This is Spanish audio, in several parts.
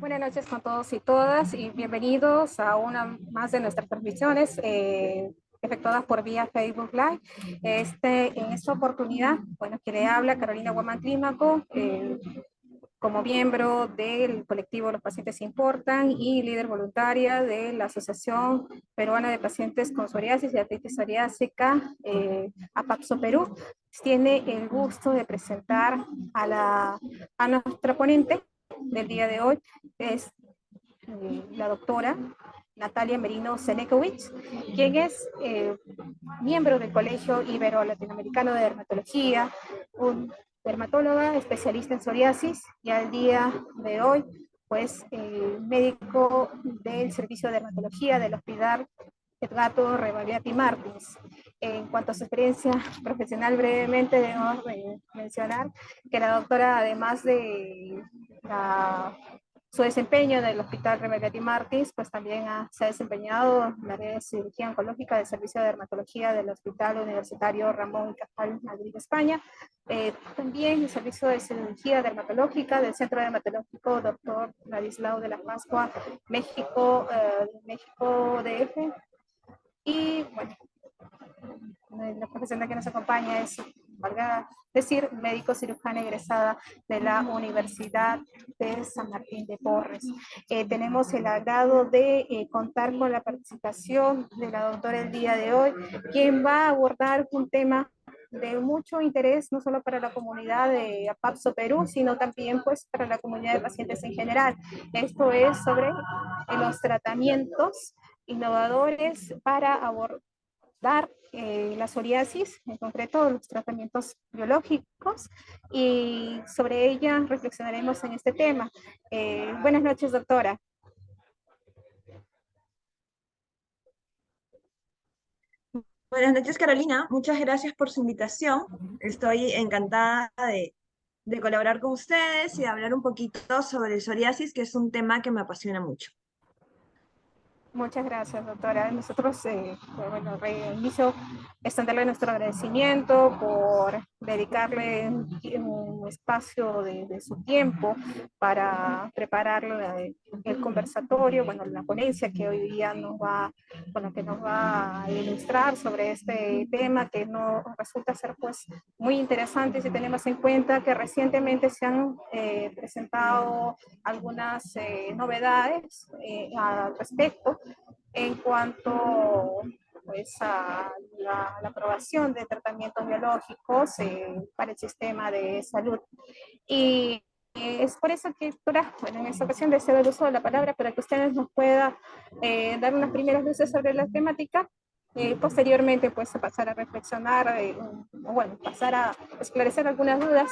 Buenas noches con todos y todas y bienvenidos a una más de nuestras transmisiones efectuadas por vía Facebook Live. En esta oportunidad, bueno, que le habla Carolina Guamán Clímaco, como miembro del colectivo Los Pacientes Importan y líder voluntaria de la Asociación Peruana de Pacientes con Psoriasis y Artritis Psoriásica, APAPSO Perú, tiene el gusto de presentar a nuestra ponente del día de hoy, es la doctora Natalia Merino Senekowicz, quien es miembro del Colegio Ibero-Latinoamericano de Dermatología, un dermatóloga especialista en psoriasis y al día de hoy, pues, médico del Servicio de Dermatología del Hospital Edgardo Rebagliati Martins. En cuanto a su experiencia profesional, brevemente debemos mencionar que la doctora, además de su desempeño en el Hospital Rebagliati Martins, pues también se ha desempeñado en la área de cirugía oncológica del Servicio de Dermatología del Hospital Universitario Ramón y Cajal, Madrid, España. También el Servicio de Cirugía Dermatológica del Centro Dermatológico Dr. Ladislao de la Pascua, México, México DF. Y bueno, la profesora que nos acompaña es, valga decir, médico cirujana egresada de la Universidad de San Martín de Porres. Tenemos el agrado de contar con la participación de la doctora el día de hoy, quien va a abordar un tema de mucho interés, no solo para la comunidad de APAPSO Perú, sino también pues para la comunidad de pacientes en general. Esto es sobre los tratamientos innovadores para abordar la psoriasis, en concreto los tratamientos biológicos, y sobre ella reflexionaremos en este tema. Buenas noches, doctora. Buenas noches, Carolina. Muchas gracias por su invitación. Estoy encantada de colaborar con ustedes y de hablar un poquito sobre el psoriasis, que es un tema que me apasiona mucho. Muchas gracias, doctora. Nosotros, bueno, reinicio extenderle nuestro agradecimiento por dedicarle un espacio de su tiempo para preparar el conversatorio, bueno, la ponencia que hoy día con la que nos va a ilustrar sobre este tema que no resulta ser pues muy interesante si tenemos en cuenta que recientemente se han presentado algunas novedades al respecto en cuanto pues, a la aprobación de tratamientos biológicos para el sistema de salud. Y es por eso que, doctora, bueno, en esta ocasión deseo el uso de la palabra para que ustedes nos puedan dar unas primeras luces sobre la temática. Posteriormente, pues, pasar a reflexionar, o bueno, pasar a esclarecer algunas dudas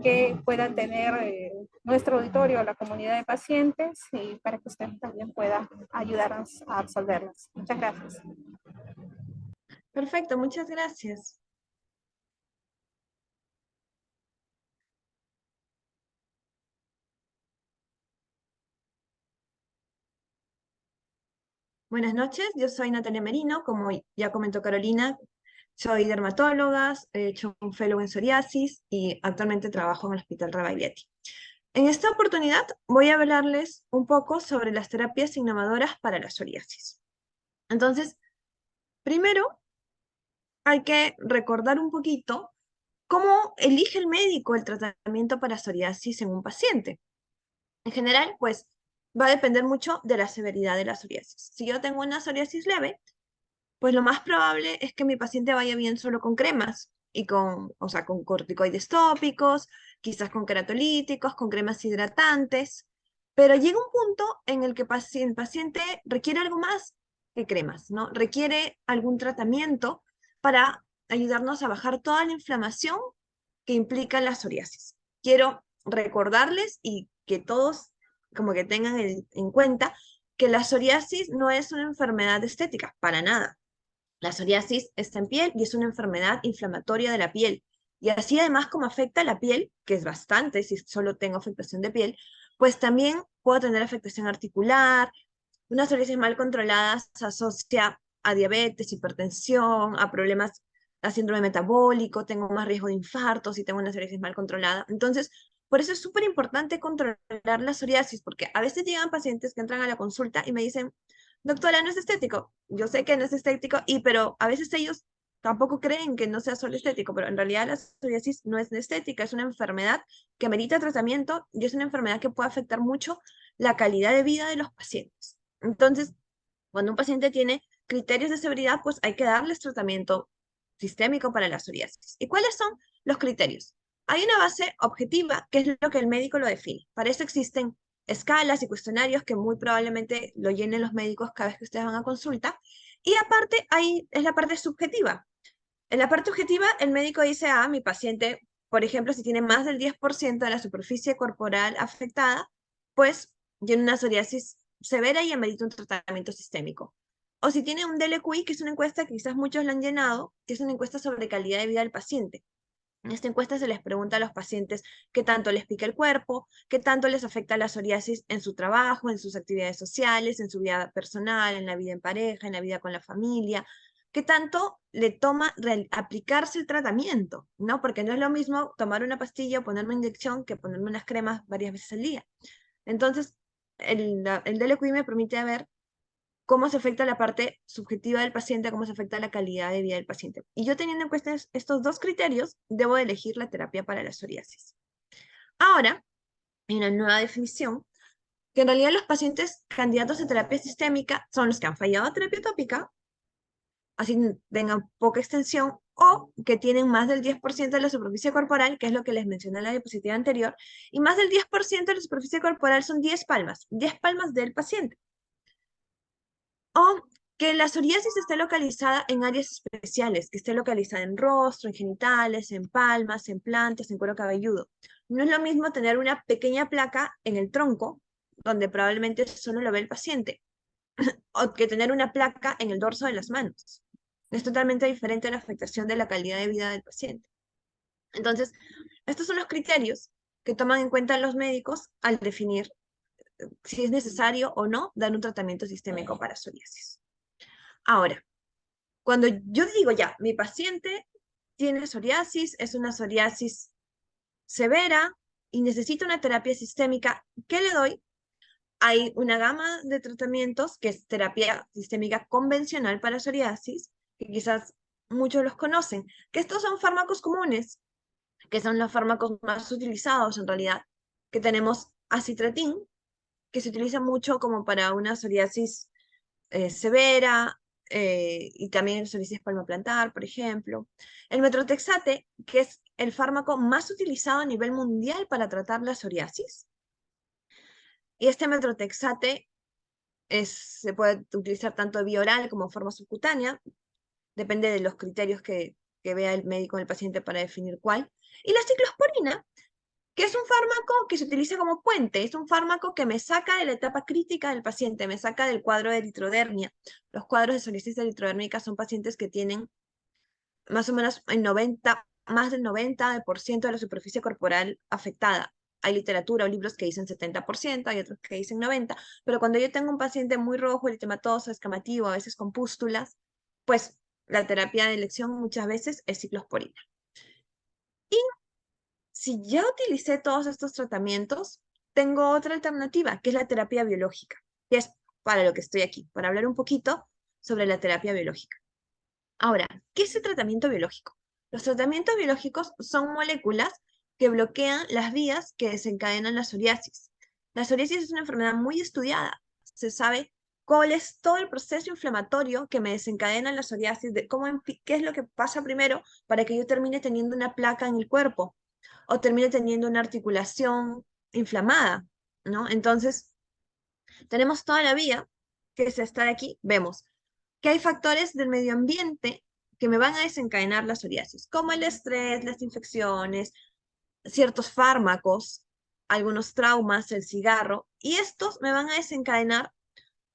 que puedan tener nuestro auditorio, la comunidad de pacientes, y para que usted también pueda ayudarnos a absolverlas. Muchas gracias. Perfecto, muchas gracias. Buenas noches, yo soy Natalia Merino, como ya comentó Carolina, soy dermatóloga, he hecho un fellow en psoriasis y actualmente trabajo en el Hospital Rebagliati. En esta oportunidad voy a hablarles un poco sobre las terapias innovadoras para la psoriasis. Entonces, primero hay que recordar un poquito cómo elige el médico el tratamiento para psoriasis en un paciente. En general, pues va a depender mucho de la severidad de la psoriasis. Si yo tengo una psoriasis leve, pues lo más probable es que mi paciente vaya bien solo con cremas y o sea, con corticoides tópicos, quizás con queratolíticos, con cremas hidratantes, pero llega un punto en el que el paciente requiere algo más que cremas, ¿no? Requiere algún tratamiento para ayudarnos a bajar toda la inflamación que implica la psoriasis. Quiero recordarles y que todos como que tengan en cuenta que la psoriasis no es una enfermedad estética, para nada. La psoriasis está en piel y es una enfermedad inflamatoria de la piel. Y así además como afecta a la piel, que es bastante si solo tengo afectación de piel, pues también puedo tener afectación articular. Una psoriasis mal controlada se asocia a diabetes, hipertensión, a problemas, a síndrome metabólico, tengo más riesgo de infarto si tengo una psoriasis mal controlada. Entonces, Por eso es súper importante controlar la psoriasis, porque a veces llegan pacientes que entran a la consulta y me dicen, doctora, no es estético. Yo sé que no es estético, pero a veces ellos tampoco creen que no sea solo estético, pero en realidad la psoriasis no es estética, es una enfermedad que merita tratamiento y es una enfermedad que puede afectar mucho la calidad de vida de los pacientes. Entonces, cuando un paciente tiene criterios de severidad, pues hay que darles tratamiento sistémico para la psoriasis. ¿Y cuáles son los criterios? Hay una base objetiva, que es lo que el médico lo define. Para eso existen escalas y cuestionarios que muy probablemente lo llenen los médicos cada vez que ustedes van a consulta. Y aparte, ahí es la parte subjetiva. En la parte objetiva, el médico dice, mi paciente, por ejemplo, si tiene más del 10% de la superficie corporal afectada, pues tiene una psoriasis severa y amerita un tratamiento sistémico. O si tiene un DLQI, que es una encuesta que quizás muchos la han llenado, que es una encuesta sobre calidad de vida del paciente. En esta encuesta se les pregunta a los pacientes qué tanto les pica el cuerpo, qué tanto les afecta la psoriasis en su trabajo, en sus actividades sociales, en su vida personal, en la vida en pareja, en la vida con la familia, qué tanto le toma aplicarse el tratamiento, ¿no? Porque no es lo mismo tomar una pastilla o ponerme una inyección que ponerme unas cremas varias veces al día. Entonces, el DLQI me permite ver cómo se afecta la parte subjetiva del paciente, cómo se afecta la calidad de vida del paciente. Y yo teniendo en cuenta estos dos criterios, debo elegir la terapia para la psoriasis. Ahora, hay una nueva definición, que en realidad los pacientes candidatos a terapia sistémica son los que han fallado a terapia tópica, así tengan poca extensión, o que tienen más del 10% de la superficie corporal, que es lo que les mencioné en la diapositiva anterior, y más del 10% de la superficie corporal son 10 palmas del paciente. O que la psoriasis esté localizada en áreas especiales, que esté localizada en rostro, en genitales, en palmas, en plantas, en cuero cabelludo. No es lo mismo tener una pequeña placa en el tronco, donde probablemente solo lo ve el paciente, o que tener una placa en el dorso de las manos. Es totalmente diferente a la afectación de la calidad de vida del paciente. Entonces, estos son los criterios que toman en cuenta los médicos al definir si es necesario o no dar un tratamiento sistémico para psoriasis. Ahora, cuando yo digo ya, mi paciente tiene psoriasis, es una psoriasis severa y necesita una terapia sistémica, ¿qué le doy? Hay una gama de tratamientos que es terapia sistémica convencional para psoriasis, que quizás muchos los conocen, que estos son fármacos comunes, que son los fármacos más utilizados en realidad, que tenemos acitratín, que se utiliza mucho como para una psoriasis severa, y también psoriasis palmoplantar, por ejemplo. El metrotexate, que es el fármaco más utilizado a nivel mundial para tratar la psoriasis. Y este metrotexate se puede utilizar tanto vía oral como forma subcutánea, depende de los criterios que vea el médico en el paciente para definir cuál. Y la ciclosporina, que es un fármaco que se utiliza como puente, es un fármaco que me saca de la etapa crítica del paciente, me saca del cuadro de eritrodermia. Los cuadros de psoriasis eritrodérmica son pacientes que tienen más o menos más del 90% de la superficie corporal afectada. Hay literatura o libros que dicen 70%, hay otros que dicen 90%, pero cuando yo tengo un paciente muy rojo, eritematoso, escamativo, a veces con pústulas, pues la terapia de elección muchas veces es ciclosporina. Y si ya utilicé todos estos tratamientos, tengo otra alternativa, que es la terapia biológica, que es para lo que estoy aquí, para hablar un poquito sobre la terapia biológica. Ahora, ¿qué es el tratamiento biológico? Los tratamientos biológicos son moléculas que bloquean las vías que desencadenan la psoriasis. La psoriasis es una enfermedad muy estudiada. Se sabe cuál es todo el proceso inflamatorio que me desencadena la psoriasis, de qué es lo que pasa primero para que yo termine teniendo una placa en el cuerpo o termine teniendo una articulación inflamada, ¿no? Entonces, tenemos toda la vía que se está de aquí, vemos que hay factores del medio ambiente que me van a desencadenar la psoriasis, como el estrés, las infecciones, ciertos fármacos, algunos traumas, el cigarro, y estos me van a desencadenar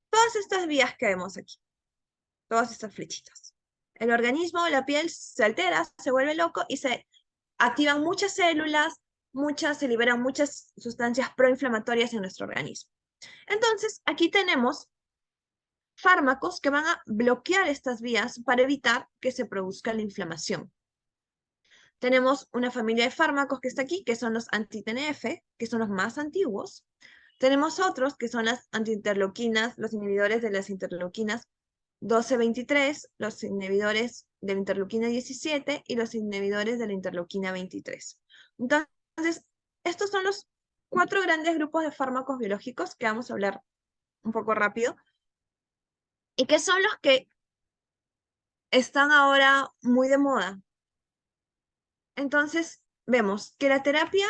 todas estas vías que vemos aquí, todas estas flechitas. El organismo, la piel se altera, se vuelve loco y se activan muchas células, se liberan muchas sustancias proinflamatorias en nuestro organismo. Entonces, aquí tenemos fármacos que van a bloquear estas vías para evitar que se produzca la inflamación. Tenemos una familia de fármacos que está aquí, que son los anti-TNF, que son los más antiguos. Tenemos otros que son las antiinterleuquinas, los inhibidores de las interleuquinas 12-23, los inhibidores de la interleuquina 17 y los inhibidores de la interleuquina 23. Entonces, estos son los 4 grandes grupos de fármacos biológicos que vamos a hablar un poco rápido y que son los que están ahora muy de moda. Entonces, vemos que la terapia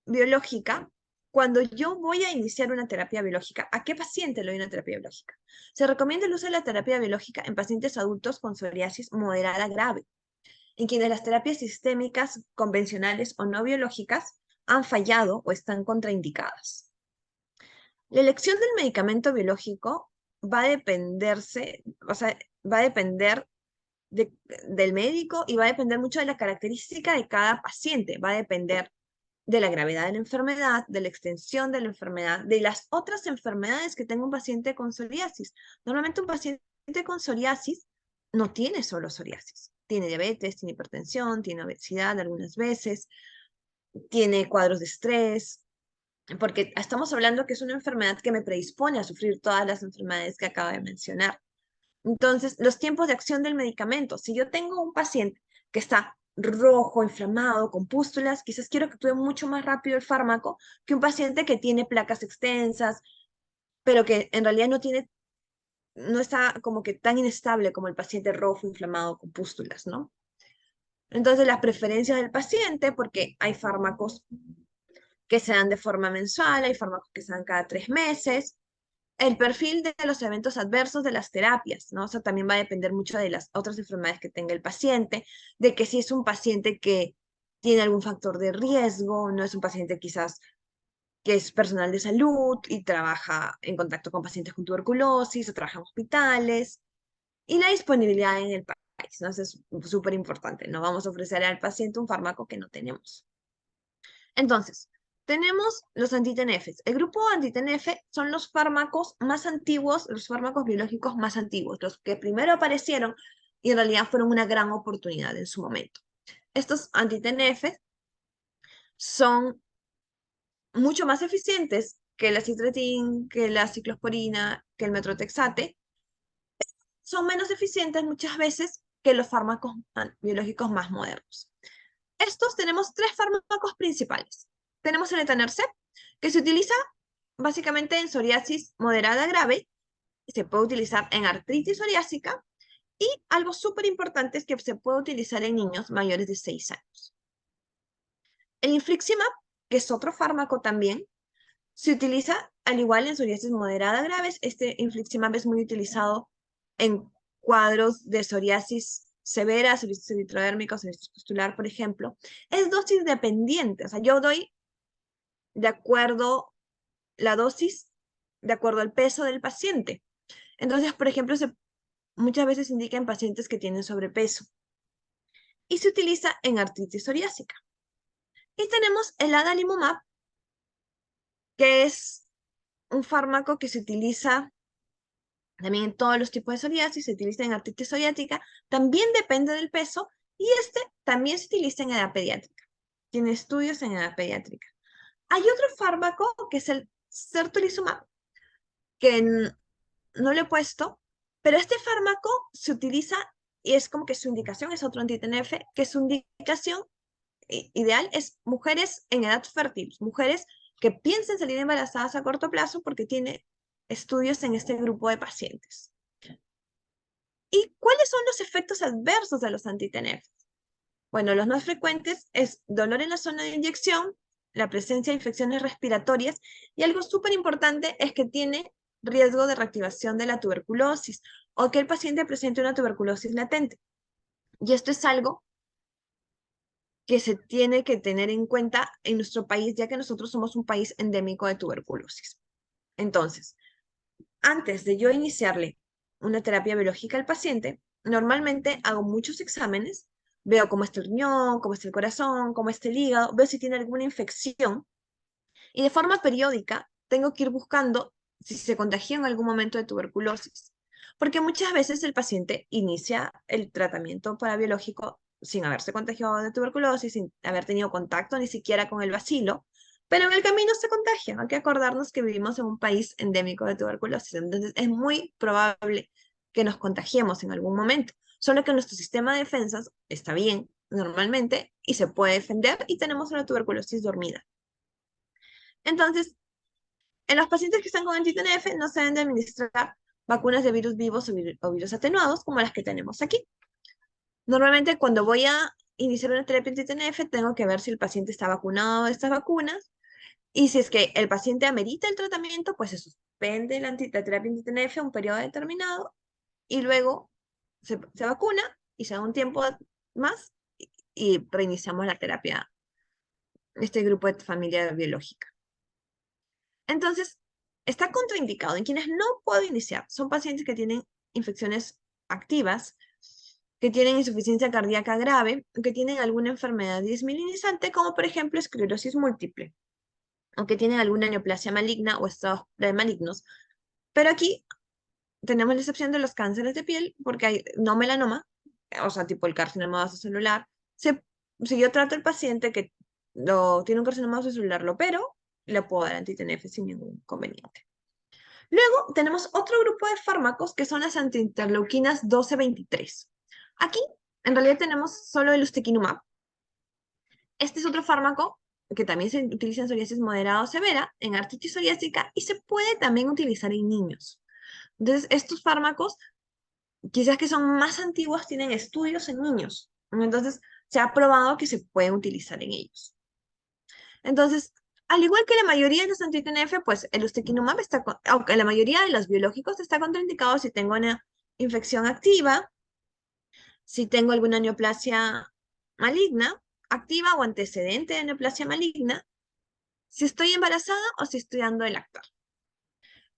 biológica, cuando yo voy a iniciar una terapia biológica, ¿a qué paciente le doy una terapia biológica? Se recomienda el uso de la terapia biológica en pacientes adultos con psoriasis moderada grave, en quienes las terapias sistémicas, convencionales o no biológicas han fallado o están contraindicadas. La elección del medicamento biológico va a dependerse, o sea, va a depender del médico y va a depender mucho de la característica de cada paciente, va a depender de la gravedad de la enfermedad, de la extensión de la enfermedad, de las otras enfermedades que tenga un paciente con psoriasis. Normalmente un paciente con psoriasis no tiene solo psoriasis, tiene diabetes, tiene hipertensión, tiene obesidad algunas veces, tiene cuadros de estrés, porque estamos hablando que es una enfermedad que me predispone a sufrir todas las enfermedades que acabo de mencionar. Entonces, los tiempos de acción del medicamento. Si yo tengo un paciente que está rojo, inflamado, con pústulas, quizás quiero que actúe mucho más rápido el fármaco que un paciente que tiene placas extensas, pero que en realidad no está como que tan inestable como el paciente rojo, inflamado, con pústulas, ¿no? Entonces, las preferencias del paciente, porque hay fármacos que se dan de forma mensual, hay fármacos que se dan cada 3 meses, el perfil de los eventos adversos de las terapias, ¿no? O sea, también va a depender mucho de las otras enfermedades que tenga el paciente, de que si es un paciente que tiene algún factor de riesgo, no es un paciente quizás que es personal de salud y trabaja en contacto con pacientes con tuberculosis o trabaja en hospitales, y la disponibilidad en el país, ¿no? Eso es súper importante, no vamos a ofrecer al paciente un fármaco que no tenemos. Entonces, tenemos los anti-TNFs. El grupo anti-TNF son los fármacos más antiguos, los fármacos biológicos más antiguos, los que primero aparecieron y en realidad fueron una gran oportunidad en su momento. Estos anti-TNF son mucho más eficientes que la citretin, que la ciclosporina, que el metrotexate. Son menos eficientes muchas veces que los fármacos biológicos más modernos. Estos tenemos 3 fármacos principales. Tenemos el etanercept, que se utiliza básicamente en psoriasis moderada grave, se puede utilizar en artritis psoriásica, y algo súper importante es que se puede utilizar en niños mayores de 6 años. El infliximab, que es otro fármaco también, se utiliza al igual en psoriasis moderada graves. Este infliximab es muy utilizado en cuadros de psoriasis severa, psoriasis eritrodérmica, psoriasis pustular, por ejemplo. Es dosis dependiente, o sea, yo doy de acuerdo la dosis, de acuerdo al peso del paciente. Entonces, por ejemplo, muchas veces indica en pacientes que tienen sobrepeso y se utiliza en artritis psoriásica. Y tenemos el adalimumab, que es un fármaco que se utiliza también en todos los tipos de psoriasis, se utiliza en artritis psoriática, también depende del peso, y este también se utiliza en edad pediátrica. Tiene estudios en edad pediátrica. Hay otro fármaco que es el certolizumab, que no lo he puesto, pero este fármaco se utiliza y es como que su indicación es otro anti-TNF, que su indicación ideal es mujeres en edad fértil, mujeres que piensen salir embarazadas a corto plazo porque tiene estudios en este grupo de pacientes. ¿Y cuáles son los efectos adversos de los anti-TNF? Bueno, los más frecuentes es dolor en la zona de inyección, la presencia de infecciones respiratorias, y algo súper importante es que tiene riesgo de reactivación de la tuberculosis o que el paciente presente una tuberculosis latente. Y esto es algo que se tiene que tener en cuenta en nuestro país, ya que nosotros somos un país endémico de tuberculosis. Entonces, antes de yo iniciarle una terapia biológica al paciente, normalmente hago muchos exámenes, veo cómo está el riñón, cómo está el corazón, cómo está el hígado, veo si tiene alguna infección y de forma periódica tengo que ir buscando si se contagió en algún momento de tuberculosis, porque muchas veces el paciente inicia el tratamiento para biológico sin haberse contagiado de tuberculosis, sin haber tenido contacto ni siquiera con el bacilo, pero en el camino se contagian. Hay que acordarnos que vivimos en un país endémico de tuberculosis, entonces es muy probable que nos contagiemos en algún momento, solo que nuestro sistema de defensas está bien normalmente y se puede defender y tenemos una tuberculosis dormida. Entonces, en los pacientes que están con anti-TNF no se deben de administrar vacunas de virus vivos o virus atenuados como las que tenemos aquí. Normalmente cuando voy a iniciar una terapia anti-TNF tengo que ver si el paciente está vacunado de estas vacunas y si es que el paciente amerita el tratamiento, pues se suspende la terapia anti-TNF un periodo determinado y luego se vacuna y se da un tiempo más y reiniciamos la terapia, este grupo de familia biológica. Entonces, está contraindicado en quienes no puedo iniciar. Son pacientes que tienen infecciones activas, que tienen insuficiencia cardíaca grave, que tienen alguna enfermedad desmielinizante, como por ejemplo esclerosis múltiple, o que tienen alguna neoplasia maligna o estados premalignos. Pero aquí tenemos la excepción de los cánceres de piel, porque hay no melanoma, o sea, tipo el carcinoma vasocelular. Si yo trato al paciente que tiene un carcinoma vasocelular, lo opero, le puedo dar anti-TNF sin ningún inconveniente. Luego tenemos otro grupo de fármacos que son las antiinterleuquinas 12-23. Aquí, en realidad, tenemos solo el ustekinumab. Este es otro fármaco que también se utiliza en psoriasis moderada o severa, en artritis psoriásica, y se puede también utilizar en niños. Entonces, estos fármacos, quizás que son más antiguos, tienen estudios en niños. Entonces, se ha probado que se pueden utilizar en ellos. Entonces, al igual que la mayoría de los anti-TNF, pues el ustekinumab está, aunque la mayoría de los biológicos está contraindicado si tengo una infección activa, si tengo alguna neoplasia maligna, activa o antecedente de neoplasia maligna, si estoy embarazada o si estoy dando de lactar.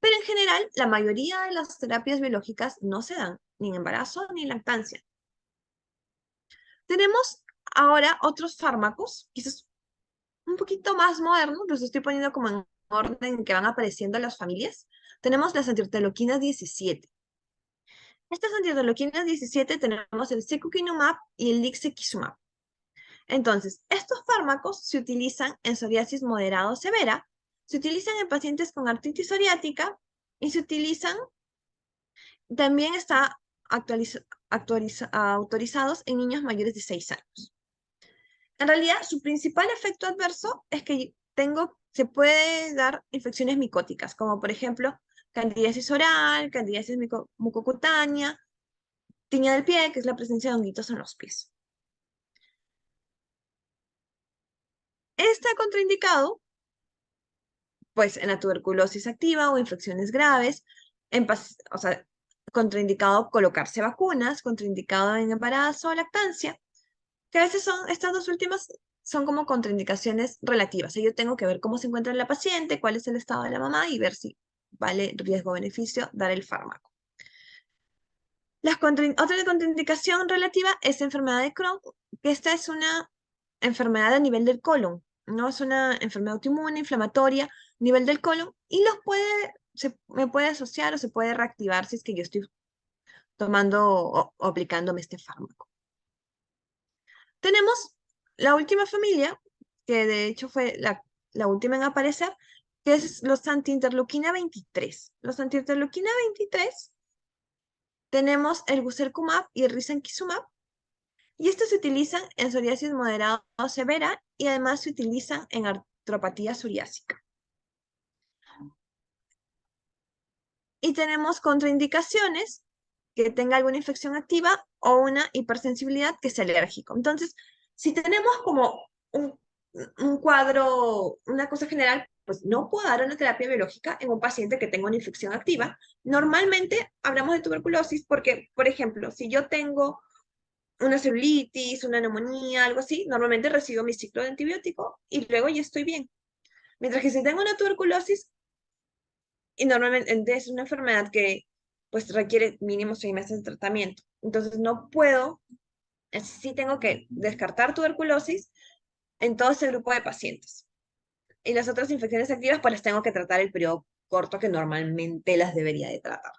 Pero en general, la mayoría de las terapias biológicas no se dan ni en embarazo ni en lactancia. Tenemos ahora otros fármacos, quizás un poquito más modernos, los estoy poniendo como en orden en que van apareciendo las familias. Tenemos las antiinterleuquinas 17. Estas antiinterleuquinas 17 tenemos el secukinumab y el ixekizumab. Entonces, estos fármacos se utilizan en psoriasis moderada o severa, se utilizan en pacientes con artritis psoriática y se utilizan, también está autorizados en niños mayores de 6 años. En realidad, su principal efecto adverso es que se puede dar infecciones micóticas, como por ejemplo candidiasis oral, candidiasis mucocutánea, tiña del pie, que es la presencia de honguitos en los pies. Está contraindicado, pues, en la tuberculosis activa o infecciones graves, o sea, contraindicado colocarse vacunas, contraindicado en embarazo o lactancia, que a veces estas dos últimas son como contraindicaciones relativas. Yo tengo que ver cómo se encuentra la paciente, cuál es el estado de la mamá y ver si vale riesgo-beneficio dar el fármaco. Otra contraindicación relativa es enfermedad de Crohn, que esta es una enfermedad a nivel del colon, ¿no? Es una enfermedad autoinmune, inflamatoria, a nivel del colon, y me puede asociar o se puede reactivar si es que yo estoy tomando o aplicándome este fármaco. Tenemos la última familia, que de hecho fue la última en aparecer, que es los antiinterleuquina 23. Los antiinterleuquina 23 tenemos el guselkumab y el risankizumab, y estos se utilizan en psoriasis moderada o severa y además se utilizan en artropatía psoriásica. Y tenemos contraindicaciones que tenga alguna infección activa o una hipersensibilidad que sea alérgico. Entonces, si tenemos como un cuadro, una cosa general, pues no puedo dar una terapia biológica en un paciente que tenga una infección activa. Normalmente hablamos de tuberculosis porque, por ejemplo, si yo tengo una celulitis, una neumonía, algo así, normalmente recibo mi ciclo de antibiótico y luego ya estoy bien. Mientras que si tengo una tuberculosis, y normalmente es una enfermedad que pues requiere mínimo 6 meses de tratamiento. Entonces no puedo, sí tengo que descartar tuberculosis en todo ese grupo de pacientes. Y las otras infecciones activas pues las tengo que tratar el periodo corto que normalmente las debería de tratar.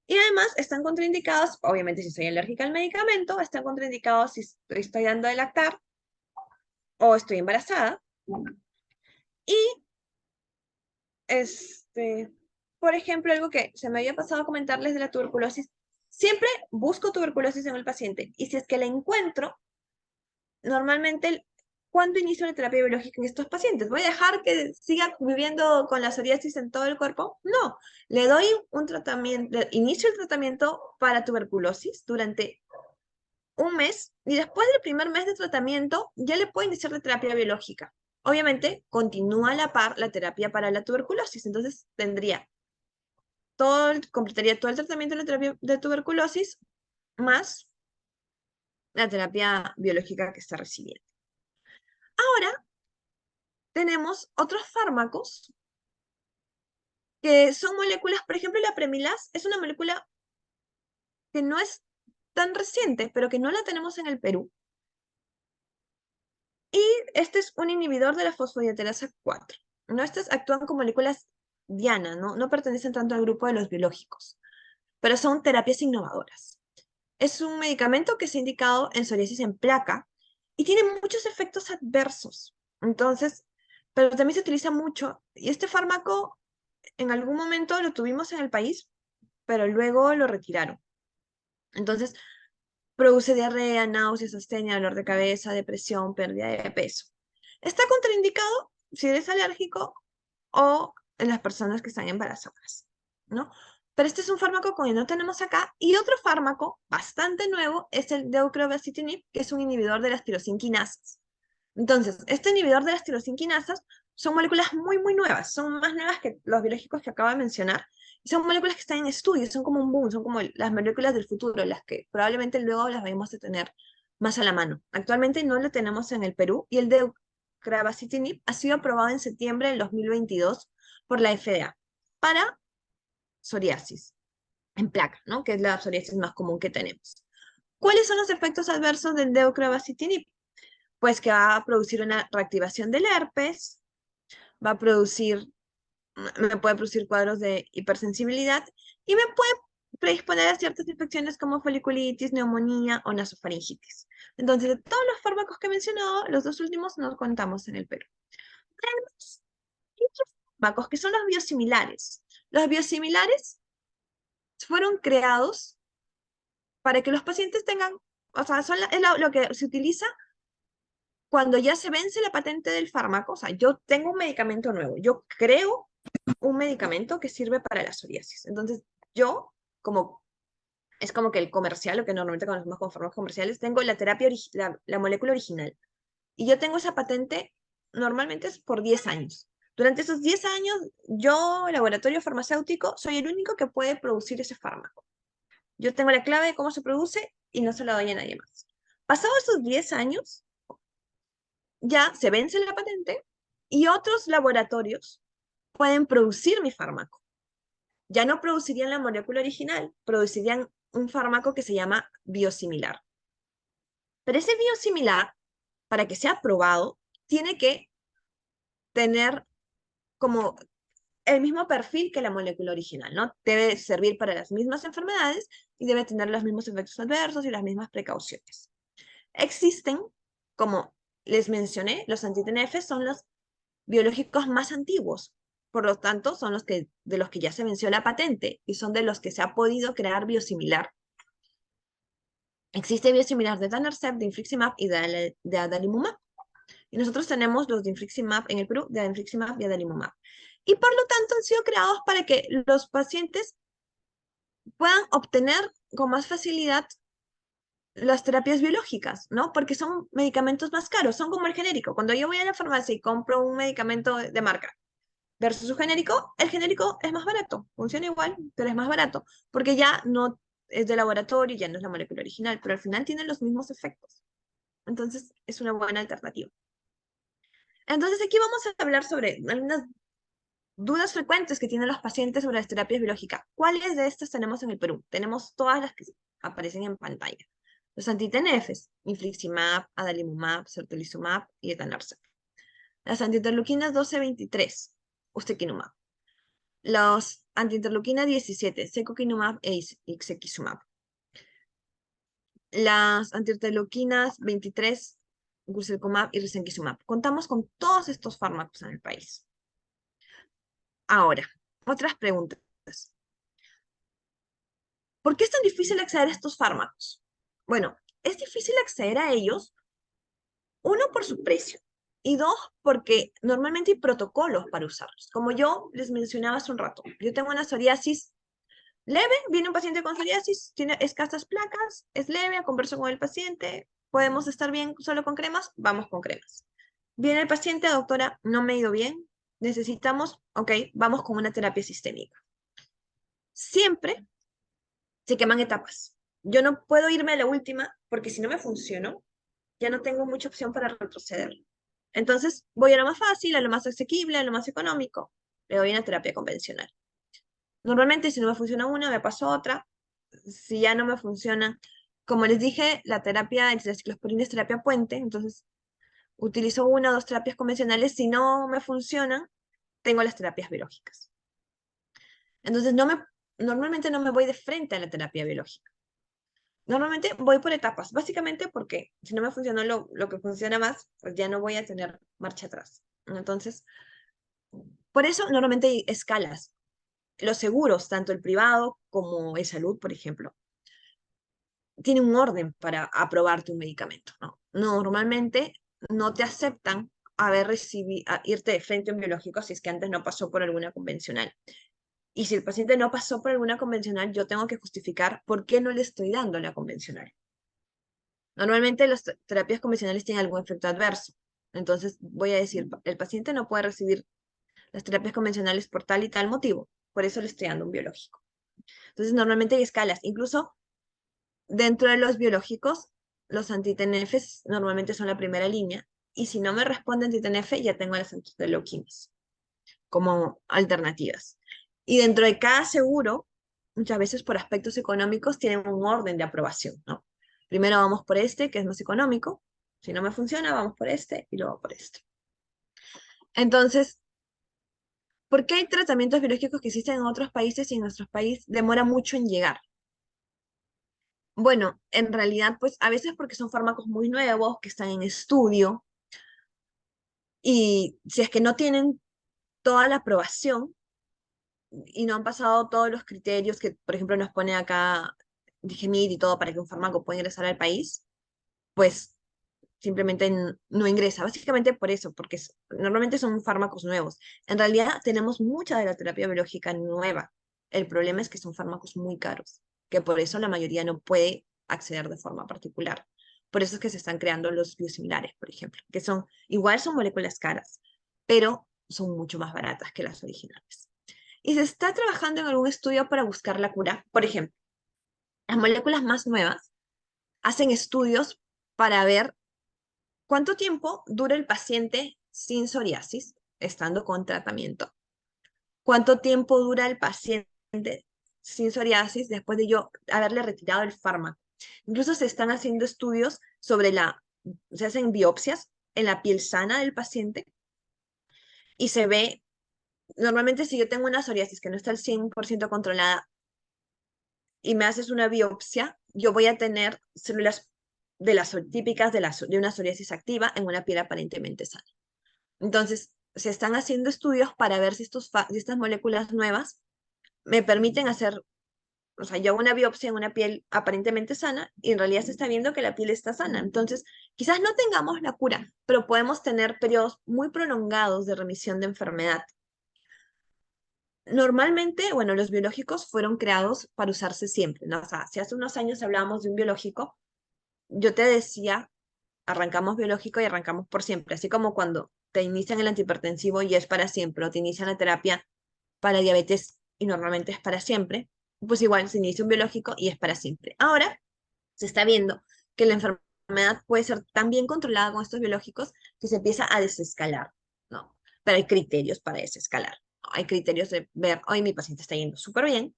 Y además están contraindicados, obviamente si soy alérgica al medicamento, están contraindicados si estoy dando de lactar o estoy embarazada. Y, este, por ejemplo, algo que se me había pasado a comentarles de la tuberculosis, siempre busco tuberculosis en el paciente y si es que la encuentro, normalmente, ¿cuándo inicio la terapia biológica en estos pacientes? ¿Voy a dejar que siga viviendo con la psoriasis en todo el cuerpo? No, le doy un tratamiento, inicio el tratamiento para tuberculosis durante un mes y después del primer mes de tratamiento ya le puedo iniciar la terapia biológica. Obviamente, continúa a la par la terapia para la tuberculosis, entonces tendría completaría todo el tratamiento de la terapia de tuberculosis más la terapia biológica que está recibiendo. Ahora tenemos otros fármacos que son moléculas, por ejemplo, la Premilas es una molécula que no es tan reciente, pero que no la tenemos en el Perú. Y este es un inhibidor de la fosfodiesterasa 4. ¿No? Estas actúan como moléculas diana, ¿no? No pertenecen tanto al grupo de los biológicos, pero son terapias innovadoras. Es un medicamento que se ha indicado en psoriasis en placa y tiene muchos efectos adversos. Entonces, pero también se utiliza mucho. Y este fármaco en algún momento lo tuvimos en el país, pero luego lo retiraron. Entonces, produce diarrea, náuseas, astenia, dolor de cabeza, depresión, pérdida de peso. Está contraindicado si eres alérgico o en las personas que están embarazadas, ¿no? Pero este es un fármaco que no tenemos acá. Y otro fármaco bastante nuevo es el deucravacitinib, que es un inhibidor de las tirosinquinasas. Entonces, este inhibidor de las tirosinquinasas son moléculas muy, muy nuevas. Son más nuevas que los biológicos que acabo de mencionar. Y son moléculas que están en estudio, son como un boom, son como las moléculas del futuro, las que probablemente luego las vayamos a tener más a la mano. Actualmente no lo tenemos en el Perú y el deucravacitinib ha sido aprobado en septiembre del 2022 por la FDA para psoriasis en placa, ¿no? Que es la psoriasis más común que tenemos. ¿Cuáles son los efectos adversos del deucravacitinib? Pues que va a producir una reactivación del herpes, va a producir, me puede producir cuadros de hipersensibilidad y me puede predisponer a ciertas infecciones como foliculitis, neumonía o nasofaringitis. Entonces, de todos los fármacos que he mencionado, los dos últimos no contamos en el Perú. Tenemos otros fármacos que son los biosimilares. Los biosimilares fueron creados para que los pacientes tengan, o sea, es lo que se utiliza cuando ya se vence la patente del fármaco. O sea, yo tengo un medicamento nuevo, yo creo un medicamento que sirve para la psoriasis. Entonces, yo, como es como que el comercial, lo que normalmente conocemos como fármacos comerciales, tengo la terapia, la molécula original. Y yo tengo esa patente, normalmente es por 10 años. Durante esos 10 años, yo, laboratorio farmacéutico, soy el único que puede producir ese fármaco. Yo tengo la clave de cómo se produce y no se la doy a nadie más. Pasados esos 10 años, ya se vence la patente y otros laboratorios pueden producir mi fármaco. Ya no producirían la molécula original, producirían un fármaco que se llama biosimilar. Pero ese biosimilar, para que sea aprobado, tiene que tener como el mismo perfil que la molécula original, ¿no? Debe servir para las mismas enfermedades y debe tener los mismos efectos adversos y las mismas precauciones. Existen, como les mencioné, los anti-TNF son los biológicos más antiguos. Por lo tanto, son de los que ya se venció la patente y son de los que se ha podido crear biosimilar. Existe biosimilar de Etanercept, de infliximab y de adalimumab. Y nosotros tenemos los de infliximab en el Perú, de infliximab y adalimumab. Y por lo tanto han sido creados para que los pacientes puedan obtener con más facilidad las terapias biológicas, ¿no? Porque son medicamentos más caros, son como el genérico. Cuando yo voy a la farmacia y compro un medicamento de marca versus su genérico, el genérico es más barato, funciona igual, pero es más barato, porque ya no es de laboratorio, ya no es la molécula original, pero al final tienen los mismos efectos. Entonces, es una buena alternativa. Entonces, aquí vamos a hablar sobre algunas dudas frecuentes que tienen los pacientes sobre las terapias biológicas. ¿Cuáles de estas tenemos en el Perú? Tenemos todas las que aparecen en pantalla. Los anti-TNFs, infliximab, adalimumab, certolizumab y etanercept. Las antiterluquinas 12-23, ustekinumab. Los antiinterleuquina 17, secukinumab e ixekizumab. Las antiinterleuquinas 23, guselkumab y risankizumab. Contamos con todos estos fármacos en el país. Ahora, otras preguntas. ¿Por qué es tan difícil acceder a estos fármacos? Bueno, es difícil acceder a ellos, uno, por su precio, y dos, porque normalmente hay protocolos para usarlos. Como yo les mencionaba hace un rato, yo tengo una psoriasis leve, viene un paciente con psoriasis, tiene escasas placas, es leve, converso con el paciente, podemos estar bien solo con cremas, vamos con cremas. Viene el paciente, doctora, no me ha ido bien, necesitamos, ok, vamos con una terapia sistémica. Siempre se queman etapas. Yo no puedo irme a la última porque si no me funcionó, ya no tengo mucha opción para retroceder. Entonces voy a lo más fácil, a lo más asequible, a lo más económico. Le doy una terapia convencional. Normalmente si no me funciona una, me paso a otra. Si ya no me funciona, como les dije, la terapia de la ciclosporina es terapia puente, entonces utilizo una o dos terapias convencionales. Si no me funcionan, tengo las terapias biológicas. Entonces normalmente no me voy de frente a la terapia biológica. Normalmente voy por etapas, básicamente porque si no me funcionó lo que funciona más, pues ya no voy a tener marcha atrás. Entonces, por eso normalmente hay escalas. Los seguros, tanto el privado como el salud, por ejemplo, tienen un orden para aprobarte un medicamento, ¿no? Normalmente no te aceptan irte de frente a un biológico si es que antes no pasó por alguna convencional. Y si el paciente no pasó por alguna convencional, yo tengo que justificar por qué no le estoy dando la convencional. Normalmente las terapias convencionales tienen algún efecto adverso. Entonces voy a decir, el paciente no puede recibir las terapias convencionales por tal y tal motivo. Por eso le estoy dando un biológico. Entonces normalmente hay escalas. Incluso dentro de los biológicos, los anti-TNFs normalmente son la primera línea. Y si no me responde anti-TNF, ya tengo las anti-interleuquinas como alternativas. Y dentro de cada seguro, muchas veces por aspectos económicos, tienen un orden de aprobación, ¿no? Primero vamos por este, que es más económico. Si no me funciona, vamos por este y luego por este. Entonces, ¿por qué hay tratamientos biológicos que existen en otros países y en nuestro país demora mucho en llegar? Bueno, en realidad, pues a veces porque son fármacos muy nuevos, que están en estudio, y si es que no tienen toda la aprobación, y no han pasado todos los criterios que, por ejemplo, nos pone acá DGMIT y todo para que un fármaco pueda ingresar al país, pues simplemente no ingresa. Básicamente por eso, porque normalmente son fármacos nuevos. En realidad tenemos mucha de la terapia biológica nueva. El problema es que son fármacos muy caros, que por eso la mayoría no puede acceder de forma particular. Por eso es que se están creando los biosimilares, por ejemplo, que igual son moléculas caras, pero son mucho más baratas que las originales. Y se está trabajando en algún estudio para buscar la cura. Por ejemplo, las moléculas más nuevas hacen estudios para ver cuánto tiempo dura el paciente sin psoriasis estando con tratamiento. Cuánto tiempo dura el paciente sin psoriasis después de yo haberle retirado el fármaco. Incluso se están haciendo estudios se hacen biopsias en la piel sana del paciente y se ve, normalmente si yo tengo una psoriasis que no está al 100% controlada, y me haces una biopsia, yo voy a tener células típicas de una psoriasis activa en una piel aparentemente sana. Entonces, se están haciendo estudios para ver si estas moléculas nuevas me permiten hacer, o sea, yo hago una biopsia en una piel aparentemente sana y en realidad se está viendo que la piel está sana. Entonces, quizás no tengamos la cura, pero podemos tener periodos muy prolongados de remisión de enfermedad. Normalmente, bueno, los biológicos fueron creados para usarse siempre, ¿no? O sea, si hace unos años hablábamos de un biológico, yo te decía, arrancamos biológico y arrancamos por siempre, así como cuando te inician el antihipertensivo y es para siempre, o te inician la terapia para diabetes y normalmente es para siempre, pues igual se inicia un biológico y es para siempre. Ahora se está viendo que la enfermedad puede ser tan bien controlada con estos biológicos que se empieza a desescalar, ¿no? Pero hay criterios para desescalar. Hay criterios de ver, hoy mi paciente está yendo súper bien,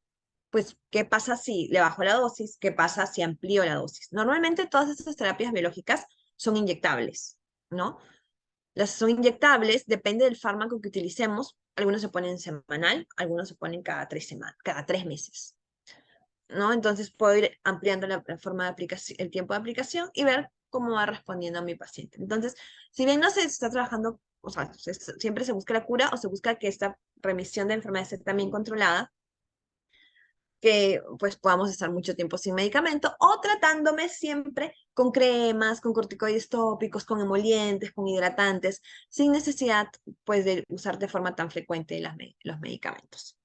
pues, ¿qué pasa si le bajo la dosis? ¿Qué pasa si amplío la dosis? Normalmente todas estas terapias biológicas son inyectables, ¿no? Las son inyectables, depende del fármaco que utilicemos. Algunos se ponen semanal, algunos se ponen cada 3 semanas, cada 3 meses, ¿no? Entonces puedo ir ampliando la forma de aplicación, el tiempo de aplicación y ver cómo va respondiendo a mi paciente. Entonces, si bien no se está trabajando, o sea, siempre se busca la cura o se busca que esta remisión de enfermedad esté también controlada, que pues podamos estar mucho tiempo sin medicamento o tratándome siempre con cremas, con corticoides tópicos, con emolientes, con hidratantes, sin necesidad pues de usar de forma tan frecuente los medicamentos.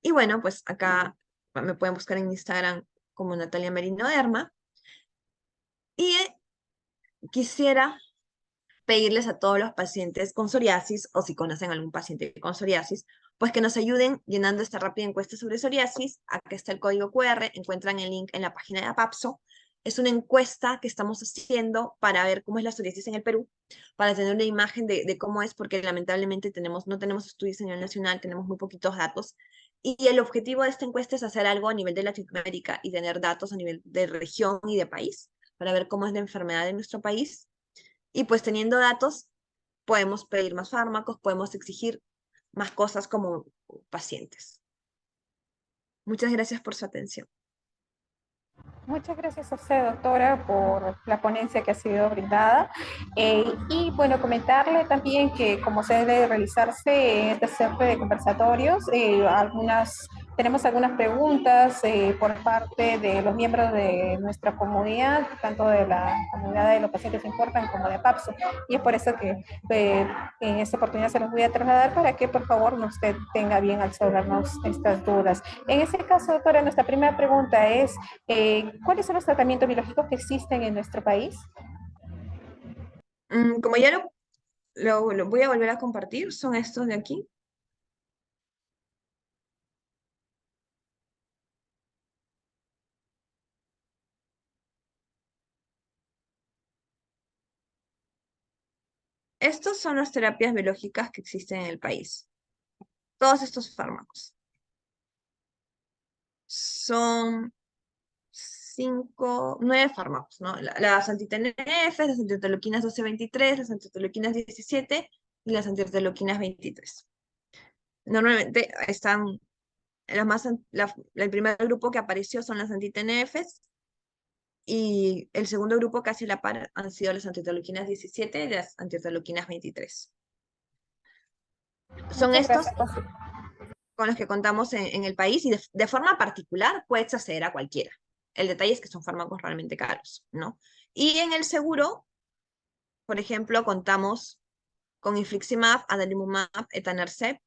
Y bueno, pues acá me pueden buscar en Instagram como Natalia Merino Derma. Y quisiera pedirles a todos los pacientes con psoriasis, o si conocen algún paciente con psoriasis, pues que nos ayuden llenando esta rápida encuesta sobre psoriasis. Acá está el código QR, encuentran el link en la página de APAPSO. Es una encuesta que estamos haciendo para ver cómo es la psoriasis en el Perú, para tener una imagen de cómo es, porque lamentablemente no tenemos estudios a nivel nacional, tenemos muy poquitos datos. Y el objetivo de esta encuesta es hacer algo a nivel de Latinoamérica y tener datos a nivel de región y de país, para ver cómo es la enfermedad en nuestro país. Y pues teniendo datos, podemos pedir más fármacos, podemos exigir más cosas como pacientes. Muchas gracias por su atención. Muchas gracias a usted, doctora, por la ponencia que ha sido brindada. Y bueno, comentarle también que como se debe realizarse en este centro de conversatorios, tenemos algunas preguntas por parte de los miembros de nuestra comunidad, tanto de la comunidad de los pacientes importan como de PAPSO. Y es por eso que en esta oportunidad se los voy a trasladar para que por favor usted tenga bien al resolvernos estas dudas. En este caso, doctora, nuestra primera pregunta es, ¿cuáles son los tratamientos biológicos que existen en nuestro país? Como ya lo voy a volver a compartir, son estos de aquí. Estos son las terapias biológicas que existen en el país. Todos estos fármacos. Son 9 fármacos, ¿no? Las anti-TNF, las antiterloquinas 12-23, las antiterloquinas 17 y las antiterloquinas 23. Normalmente están, el primer grupo que apareció son las anti-TNFs y el segundo grupo casi a la par han sido las antiterloquinas 17 y las antiterloquinas 23. Son Muchas estos gracias. con los que contamos en el país y de forma particular puedes acceder a cualquiera. El detalle es que son fármacos realmente caros, ¿no? Y en el seguro, por ejemplo, contamos con infliximab, adalimumab, etanercept.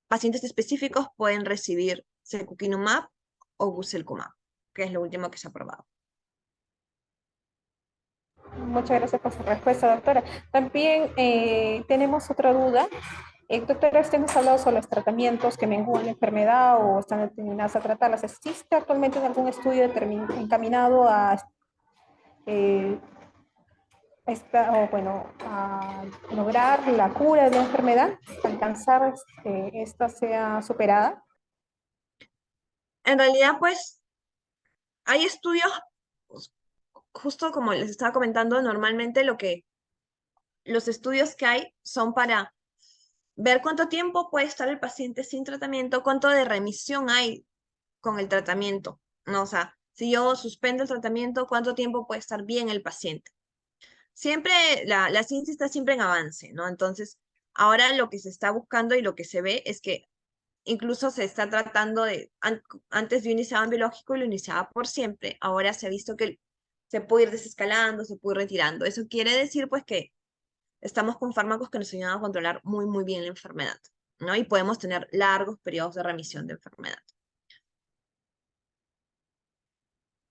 Pacientes específicos pueden recibir secukinumab o guselkumab, que es lo último que se ha aprobado. Muchas gracias por su respuesta, doctora. También tenemos otra duda. Doctora, usted nos ha hablado sobre los tratamientos que menguan la enfermedad o están determinados a tratarlas. ¿Existe actualmente algún estudio encaminado a eh, a lograr la cura de la enfermedad, alcanzar que esta sea superada? En realidad, pues, hay estudios, pues, justo como les estaba comentando, normalmente los estudios que hay son para ver cuánto tiempo puede estar el paciente sin tratamiento, cuánto de remisión hay con el tratamiento, ¿no? O sea, si yo suspendo el tratamiento, cuánto tiempo puede estar bien el paciente. Siempre, la ciencia está siempre en avance, ¿no? Entonces, ahora lo que se está buscando y lo que se ve es que incluso se está tratando antes yo iniciaba en biológico y lo iniciaba por siempre, ahora se ha visto que se puede ir desescalando, se puede ir retirando. Eso quiere decir, pues, que estamos con fármacos que nos ayudan a controlar muy, muy bien la enfermedad, ¿no? Y podemos tener largos periodos de remisión de enfermedad.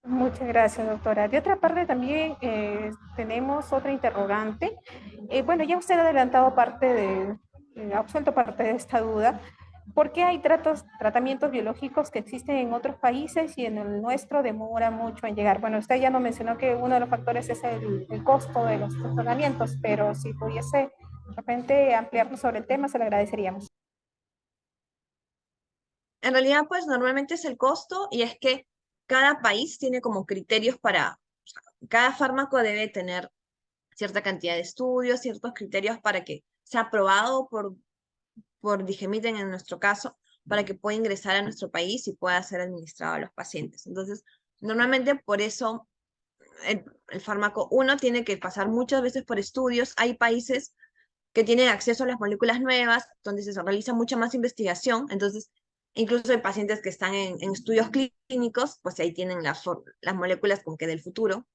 Muchas gracias, doctora. De otra parte, también tenemos otra interrogante. Bueno, ya usted ha adelantado ha absuelto parte de esta duda. ¿Por qué hay tratamientos biológicos que existen en otros países y en el nuestro demora mucho en llegar? Bueno, usted ya nos mencionó que uno de los factores es el costo de los tratamientos, pero si pudiese de repente ampliarnos sobre el tema, se lo agradeceríamos. En realidad, pues normalmente es el costo y es que cada país tiene como criterios cada fármaco debe tener cierta cantidad de estudios, ciertos criterios para que sea aprobado por Digemiten en nuestro caso, para que pueda ingresar a nuestro país y pueda ser administrado a los pacientes. Entonces, normalmente por eso el fármaco, uno tiene que pasar muchas veces por estudios. Hay países que tienen acceso a las moléculas nuevas, donde se realiza mucha más investigación. Entonces, incluso hay pacientes que están en estudios clínicos, pues ahí tienen las moléculas como que del futuro.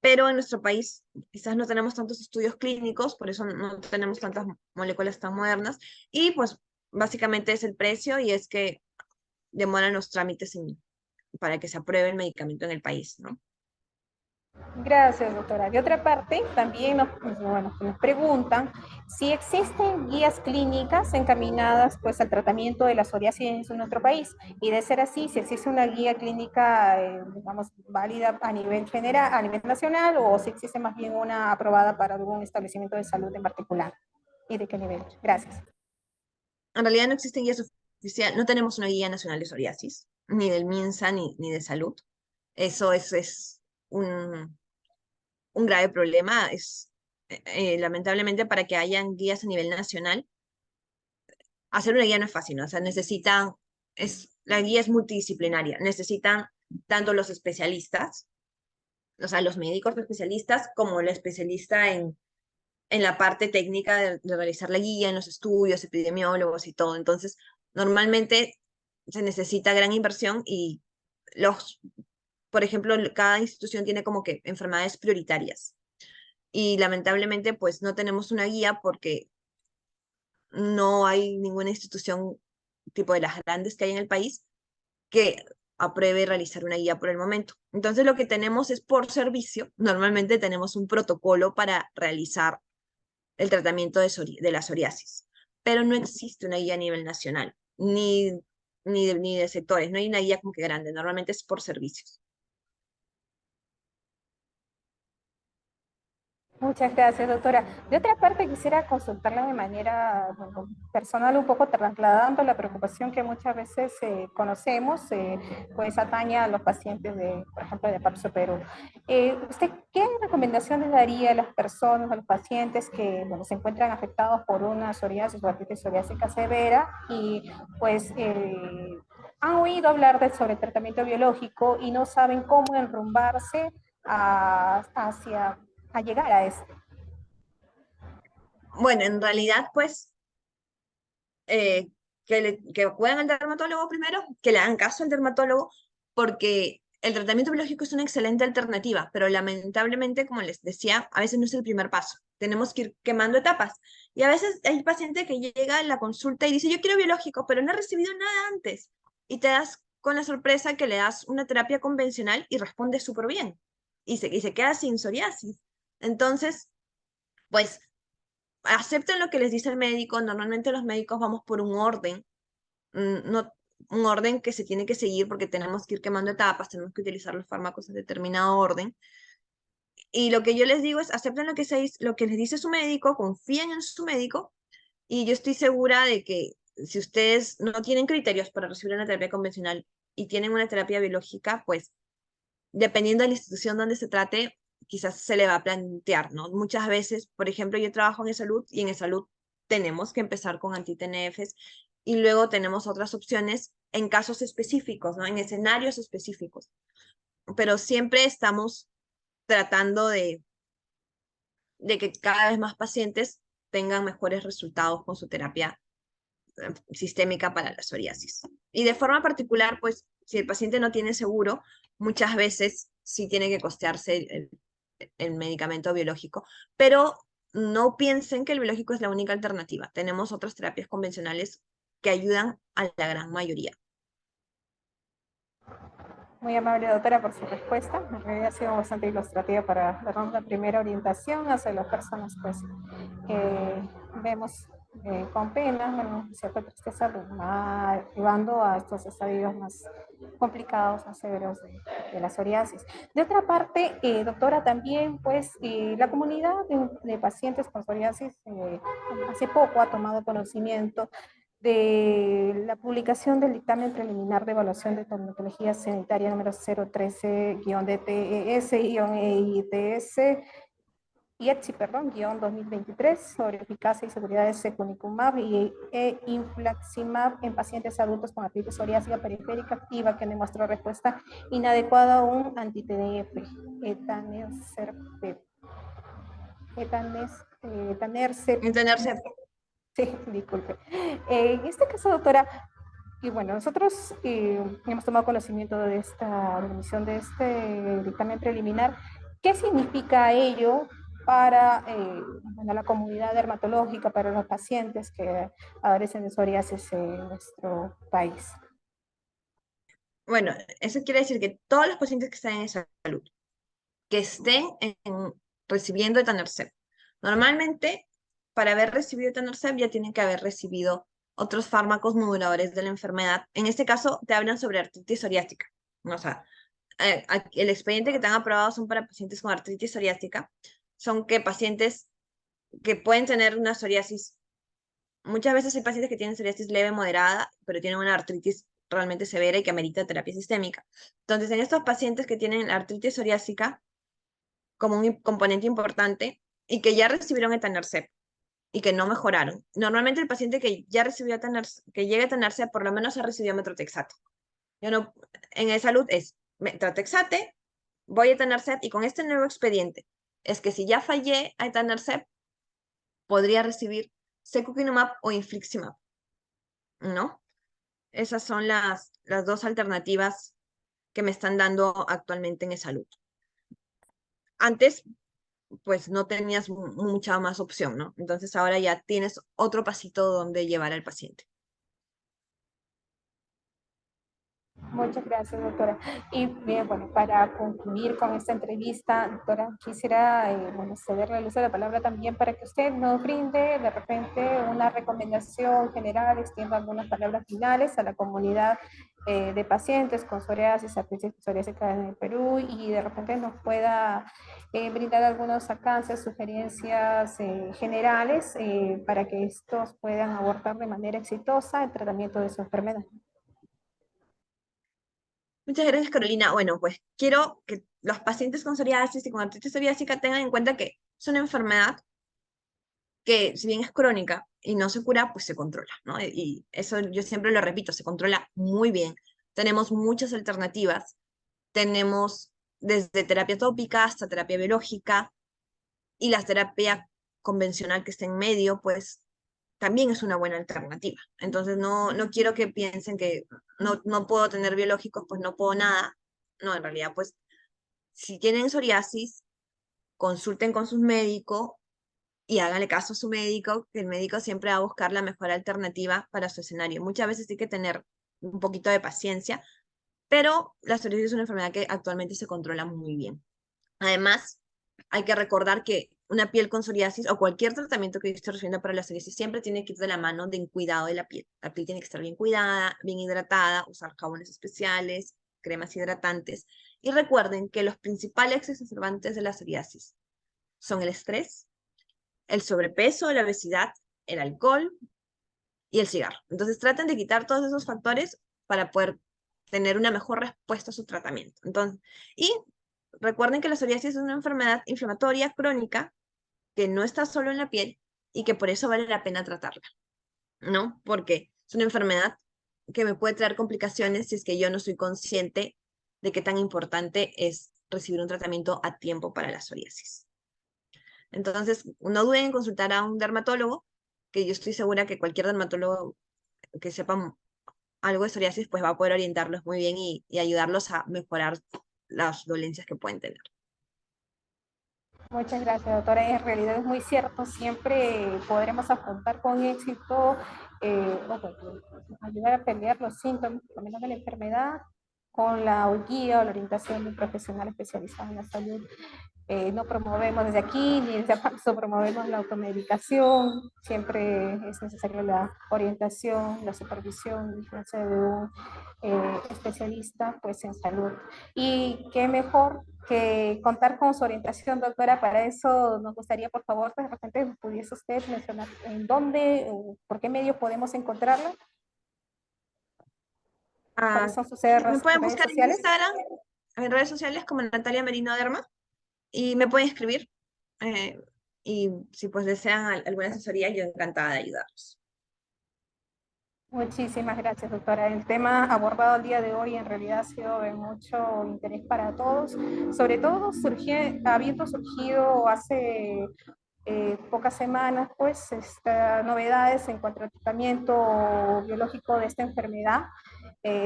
Pero en nuestro país quizás no tenemos tantos estudios clínicos, por eso no tenemos tantas moléculas tan modernas. Y pues básicamente es el precio y es que demoran los trámites para que se apruebe el medicamento en el país, ¿no? Gracias, doctora. De otra parte, también nos preguntan si existen guías clínicas encaminadas pues, al tratamiento de la psoriasis en nuestro país. Y de ser así, si existe una guía clínica, digamos, válida a nivel general, a nivel nacional, o si existe más bien una aprobada para algún establecimiento de salud en particular. ¿Y de qué nivel? Gracias. En realidad no existen guías oficiales, no tenemos una guía nacional de psoriasis, ni del MINSA, ni de salud. Eso es un grave problema. Lamentablemente, para que hayan guías a nivel nacional, hacer una guía no es fácil, ¿no? O sea, la guía es multidisciplinaria, necesitan tanto los especialistas, o sea, los médicos especialistas, como el especialista en la parte técnica de realizar la guía, en los estudios, epidemiólogos y todo. Entonces, normalmente se necesita gran inversión y por ejemplo, cada institución tiene como que enfermedades prioritarias. Y lamentablemente, pues no tenemos una guía porque no hay ninguna institución tipo de las grandes que hay en el país que apruebe realizar una guía por el momento. Entonces lo que tenemos es por servicio, normalmente tenemos un protocolo para realizar el tratamiento de la psoriasis, pero no existe una guía a nivel nacional, ni de sectores, no hay una guía como que grande, normalmente es por servicios. Muchas gracias, doctora. De otra parte, quisiera consultarla de manera personal, un poco trasladando la preocupación que muchas veces conocemos, pues atañe a los pacientes de, por ejemplo, de Papso Perú. ¿Usted qué recomendaciones daría a las personas, a los pacientes que bueno, se encuentran afectados por una psoriasis o artritis psoriásica severa y pues han oído hablar sobre el tratamiento biológico y no saben cómo enrumbarse hacia a llegar a esto? Bueno, en realidad, pues, que acudan al dermatólogo primero, que le hagan caso al dermatólogo, porque el tratamiento biológico es una excelente alternativa, pero lamentablemente, como les decía, a veces no es el primer paso. Tenemos que ir quemando etapas. Y a veces hay paciente que llega a la consulta y dice, yo quiero biológico, pero no he recibido nada antes. Y te das con la sorpresa que le das una terapia convencional y responde súper bien. Y se queda sin psoriasis. Entonces, pues acepten lo que les dice el médico. Normalmente los médicos vamos por un orden, no, un orden que se tiene que seguir porque tenemos que ir quemando etapas, tenemos que utilizar los fármacos en determinado orden. Y lo que yo les digo es, acepten lo que les dice su médico, confíen en su médico, y yo estoy segura de que si ustedes no tienen criterios para recibir una terapia convencional y tienen una terapia biológica, pues dependiendo de la institución donde se trate, quizás se le va a plantear, ¿no? Muchas veces, por ejemplo, yo trabajo en salud y en salud tenemos que empezar con anti-TNFs y luego tenemos otras opciones en casos específicos, ¿no? En escenarios específicos. Pero siempre estamos tratando de que cada vez más pacientes tengan mejores resultados con su terapia sistémica para la psoriasis. Y de forma particular, pues, si el paciente no tiene seguro, muchas veces sí tiene que costearse el medicamento biológico, pero no piensen que el biológico es la única alternativa. Tenemos otras terapias convencionales que ayudan a la gran mayoría. Muy amable, doctora, por su respuesta. En realidad ha sido bastante ilustrativa para dar una primera orientación hacia las personas pues, que vemos con pena, bueno, cierta tristeza, llevando a estos estadios más complicados, más severos de la psoriasis. De otra parte, doctora, también pues la comunidad de pacientes con psoriasis hace poco ha tomado conocimiento de la publicación del dictamen preliminar de evaluación de toxicología sanitaria número 013-DTS-EITS IETSI, perdón, guión 2023, sobre eficacia y seguridad de Secunicumab e Infliximab en pacientes adultos con artritis psoriásica periférica activa que demostró respuesta inadecuada a un anti-TNF, etanercept. Etanercept. Entenderse. Sí, disculpe. En este caso, doctora, y bueno, nosotros hemos tomado conocimiento de esta emisión de este dictamen preliminar. ¿Qué significa ello para bueno, la comunidad dermatológica, para los pacientes que padecen de psoriasis en nuestro país? Bueno, eso quiere decir que todos los pacientes que están en salud, que estén recibiendo etanercept, normalmente para haber recibido etanercept ya tienen que haber recibido otros fármacos moduladores de la enfermedad. En este caso te hablan sobre artritis psoriásica. O sea, el expediente que te han aprobado son para pacientes con artritis psoriásica. Son que pacientes que pueden tener una psoriasis. Muchas veces hay pacientes que tienen psoriasis leve, moderada, pero tienen una artritis realmente severa y que amerita terapia sistémica. Entonces, en estos pacientes que tienen artritis psoriásica como un componente importante y que ya recibieron etanercept y que no mejoraron, normalmente el paciente que ya recibió que llega a etanercept por lo menos ha recibido metrotexate. Yo no, en el salud es metrotexate, voy a etanercept y con este nuevo expediente es que si ya fallé a etanercept, podría recibir secukinumab o infliximab, ¿no? Esas son las dos alternativas que me están dando actualmente en salud. Antes, pues no tenías mucha más opción, ¿no? Entonces ahora ya tienes otro pasito donde llevar al paciente. Muchas gracias, doctora. Y bien, bueno, para concluir con esta entrevista, doctora, quisiera bueno, cederle el uso de la palabra también para que usted nos brinde de repente una recomendación general, extienda algunas palabras finales a la comunidad de pacientes con psoriasis, artritis psoriásica en el Perú y de repente nos pueda brindar algunos alcances, sugerencias generales para que estos puedan abordar de manera exitosa el tratamiento de su enfermedad. Muchas gracias, Carolina. Bueno, pues quiero que los pacientes con psoriasis y con artritis psoriásica tengan en cuenta que es una enfermedad que, si bien es crónica y no se cura, pues se controla, ¿no? Y eso yo siempre lo repito, se controla muy bien. Tenemos muchas alternativas. Tenemos desde terapia tópica hasta terapia biológica y la terapia convencional que está en medio, pues también es una buena alternativa. Entonces no quiero que piensen que no puedo tener biológicos, pues no puedo nada. No, en realidad, pues si tienen psoriasis, consulten con su médico y háganle caso a su médico, que el médico siempre va a buscar la mejor alternativa para su escenario. Muchas veces hay que tener un poquito de paciencia, pero la psoriasis es una enfermedad que actualmente se controla muy bien. Además, hay que recordar que una piel con psoriasis o cualquier tratamiento que yo esté recibiendo para la psoriasis siempre tiene que ir de la mano de cuidado de la piel. La piel tiene que estar bien cuidada, bien hidratada, usar jabones especiales, cremas hidratantes. Y recuerden que los principales exacerbantes de la psoriasis son el estrés, el sobrepeso, la obesidad, el alcohol y el cigarro. Entonces traten de quitar todos esos factores para poder tener una mejor respuesta a su tratamiento. Entonces, y recuerden que la psoriasis es una enfermedad inflamatoria crónica que no está solo en la piel y que por eso vale la pena tratarla, ¿no? Porque es una enfermedad que me puede traer complicaciones si es que yo no soy consciente de qué tan importante es recibir un tratamiento a tiempo para la psoriasis. Entonces, no duden en consultar a un dermatólogo, que yo estoy segura que cualquier dermatólogo que sepa algo de psoriasis, pues va a poder orientarlos muy bien y ayudarlos a mejorar las dolencias que pueden tener. Muchas gracias, doctora. En realidad es muy cierto, siempre podremos afrontar con éxito, ayudar a pelear los síntomas, por lo menos de la enfermedad, con la guía o la orientación de un profesional especializado en la salud. No promovemos desde aquí ni desde APAXO, promovemos la automedicación, siempre es necesaria la orientación, la supervisión, vigilancia de un especialista pues, en salud. Y qué mejor que contar con su orientación, doctora. Para eso nos gustaría, por favor, pues, de repente pudiese usted mencionar en dónde o por qué medio podemos encontrarla, cuáles son sus Me pueden redes buscar en sociales. Instagram, en redes sociales como Natalia Merino Derma, y me pueden escribir. y si pues desean alguna asesoría, yo encantada de ayudarlos. Muchísimas gracias, doctora. El tema abordado el día de hoy en realidad ha sido de mucho interés para todos. Sobre todo habiendo surgido hace pocas semanas, pues, novedades en cuanto al tratamiento biológico de esta enfermedad.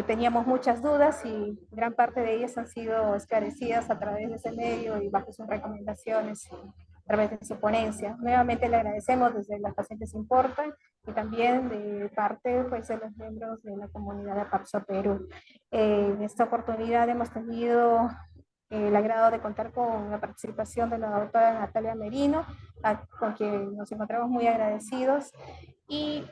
Teníamos muchas dudas y gran parte de ellas han sido esclarecidas a través de ese medio y bajo sus recomendaciones y a través de su ponencia. Nuevamente le agradecemos desde Las Pacientes Importan y también de parte, pues, de los miembros de la comunidad de APAPSO Perú. En esta oportunidad hemos tenido el agrado de contar con la participación de la doctora Natalia Merino, con quien nos encontramos muy agradecidos. Y,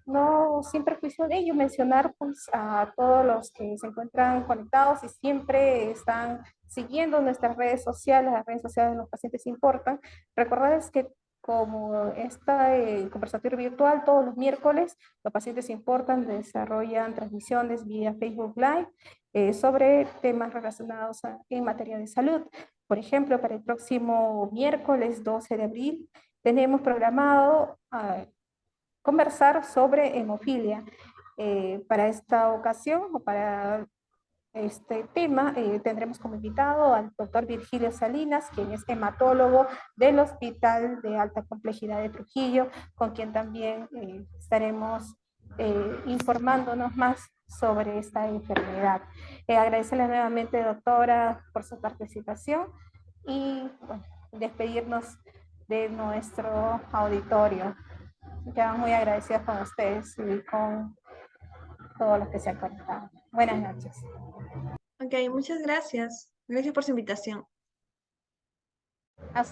no sin perjuicio de ello, mencionar, pues, a todos los que se encuentran conectados y siempre están siguiendo nuestras redes sociales, las redes sociales de Los Pacientes Importan. Recordarles que como este conversatorio virtual, todos los miércoles, Los Pacientes Importan desarrollan transmisiones vía Facebook Live sobre temas relacionados en materia de salud. Por ejemplo, para el próximo miércoles 12 de abril tenemos programado conversar sobre hemofilia. Para esta ocasión o para este tema tendremos como invitado al doctor Virgilio Salinas, quien es hematólogo del Hospital de Alta Complejidad de Trujillo, con quien también estaremos informándonos más sobre esta enfermedad. Agradecerle nuevamente, doctora, por su participación y, bueno, despedirnos de nuestro auditorio. Quedamos muy agradecidos con ustedes y con todos los que se han conectado. Buenas noches. Ok, muchas gracias. Gracias por su invitación. Hasta